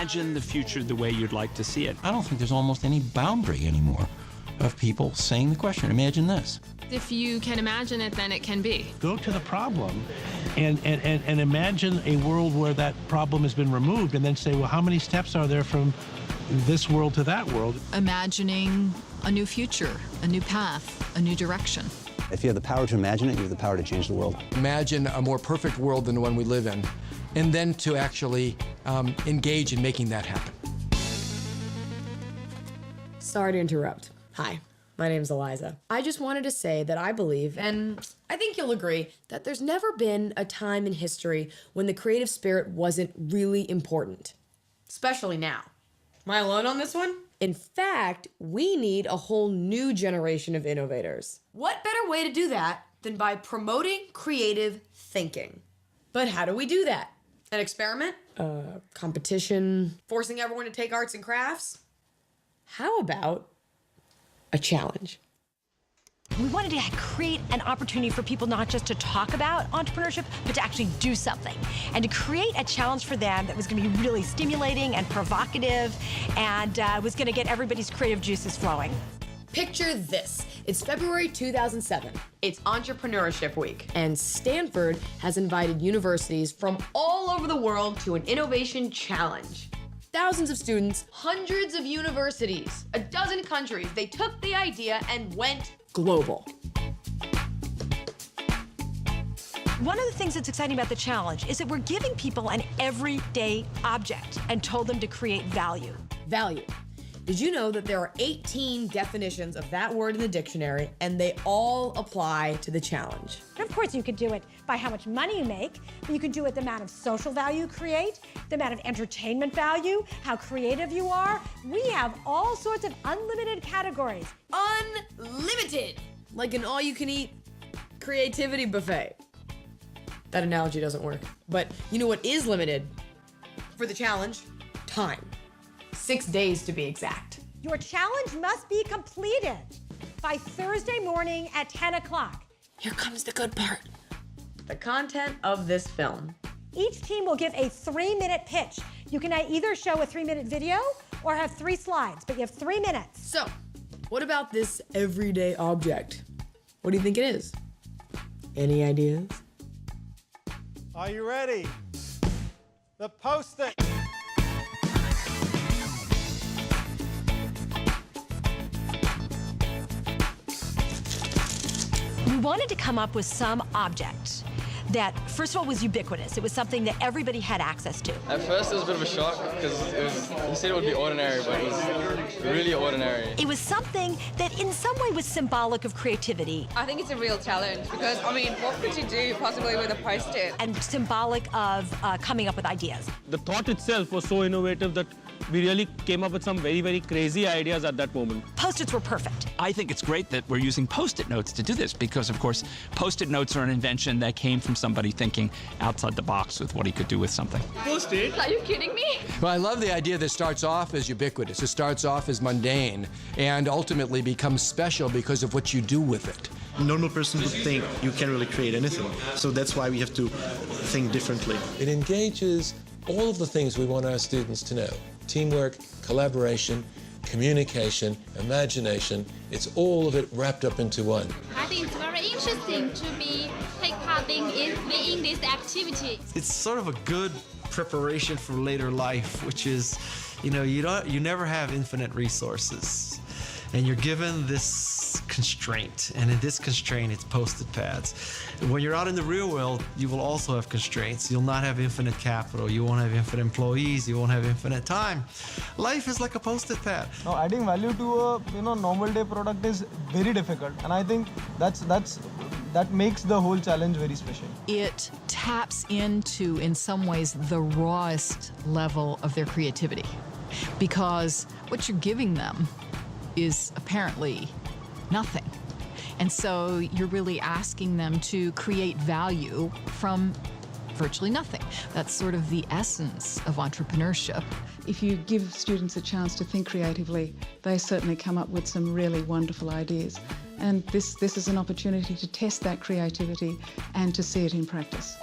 imagine the future the way you'd like to see it. I don't think there's almost any boundary anymore of people saying the question. Imagine this. If you can imagine it, then it can be. Go to the problem and imagine a world where that problem has been removed, and then say, well, how many steps are there from this world to that world? Imagining a new future, a new path, a new direction. If you have the power to imagine it, you have the power to change the world. Imagine a more perfect world than the one we live in, and then to actually engage in making that happen. Sorry to interrupt. Hi, my name's Eliza. I just wanted to say that I believe, and I think you'll agree, that there's never been a time in history when the creative spirit wasn't really important. Especially now. Am I alone on this one? In fact, we need a whole new generation of innovators. What better way to do that than by promoting creative thinking? But how do we do that? An experiment? Competition? Forcing everyone to take arts and crafts? How about a challenge? We wanted to create an opportunity for people not just to talk about entrepreneurship, but to actually do something. And to create a challenge for them that was going to be really stimulating and provocative and was going to get everybody's creative juices flowing. Picture this. It's February 2007. It's Entrepreneurship Week. And Stanford has invited universities from all over the world to an innovation challenge. Thousands of students, hundreds of universities, a dozen countries, they took the idea and went global. One of the things that's exciting about the challenge is that we're giving people an everyday object and told them to create value. Value. Did you know that there are 18 definitions of that word in the dictionary, and they all apply to the challenge? And of course, you could do it by how much money you make, but you could do it the amount of social value you create, the amount of entertainment value, how creative you are. We have all sorts of unlimited categories. Unlimited! Like an all-you-can-eat creativity buffet. That analogy doesn't work. But you know what is limited for the challenge? Time. 6 days to be exact. Your challenge must be completed by Thursday morning at 10 o'clock. Here comes the good part. The content of this film. Each team will give a 3-minute pitch. You can either show a 3-minute video or have 3 slides, but you have 3 minutes. So, what about this everyday object? What do you think it is? Any ideas? Are you ready? The Post-it. We wanted to come up with some object that, first of all, was ubiquitous. It was something that everybody had access to. At first, it was a bit of a shock because they said it would be ordinary, but it was really ordinary. It was something that in some way was symbolic of creativity. I think it's a real challenge because, I mean, what could you do possibly with a Post-it? And symbolic of coming up with ideas. The thought itself was so innovative that we really came up with some very, very crazy ideas at that moment. Post-its were perfect. I think it's great that we're using Post-it notes to do this because, of course, Post-it notes are an invention that came from somebody thinking outside the box with what he could do with something. Post-it? Are you kidding me? Well, I love the idea that it starts off as ubiquitous. It starts off as mundane and ultimately becomes special because of what you do with it. A normal person would think you can't really create anything. So that's why we have to think differently. It engages all of the things we want our students to know. Teamwork, collaboration, communication, imagination. It's all of it wrapped up into one. I think it's very interesting to take part in this activity. It's sort of a good preparation for later life, which is, you never have infinite resources. And you're given this constraint, and in this constraint, it's Post-it pads. When you're out in the real world, you will also have constraints. You'll not have infinite capital. You won't have infinite employees. You won't have infinite time. Life is like a Post-it pad. Now, adding value to a normal day product is very difficult, and I think that makes the whole challenge very special. It taps into, in some ways, the rawest level of their creativity, because what you're giving them is apparently nothing. And so you're really asking them to create value from virtually nothing. That's sort of the essence of entrepreneurship. If you give students a chance to think creatively, they certainly come up with some really wonderful ideas. And this is an opportunity to test that creativity and to see it in practice.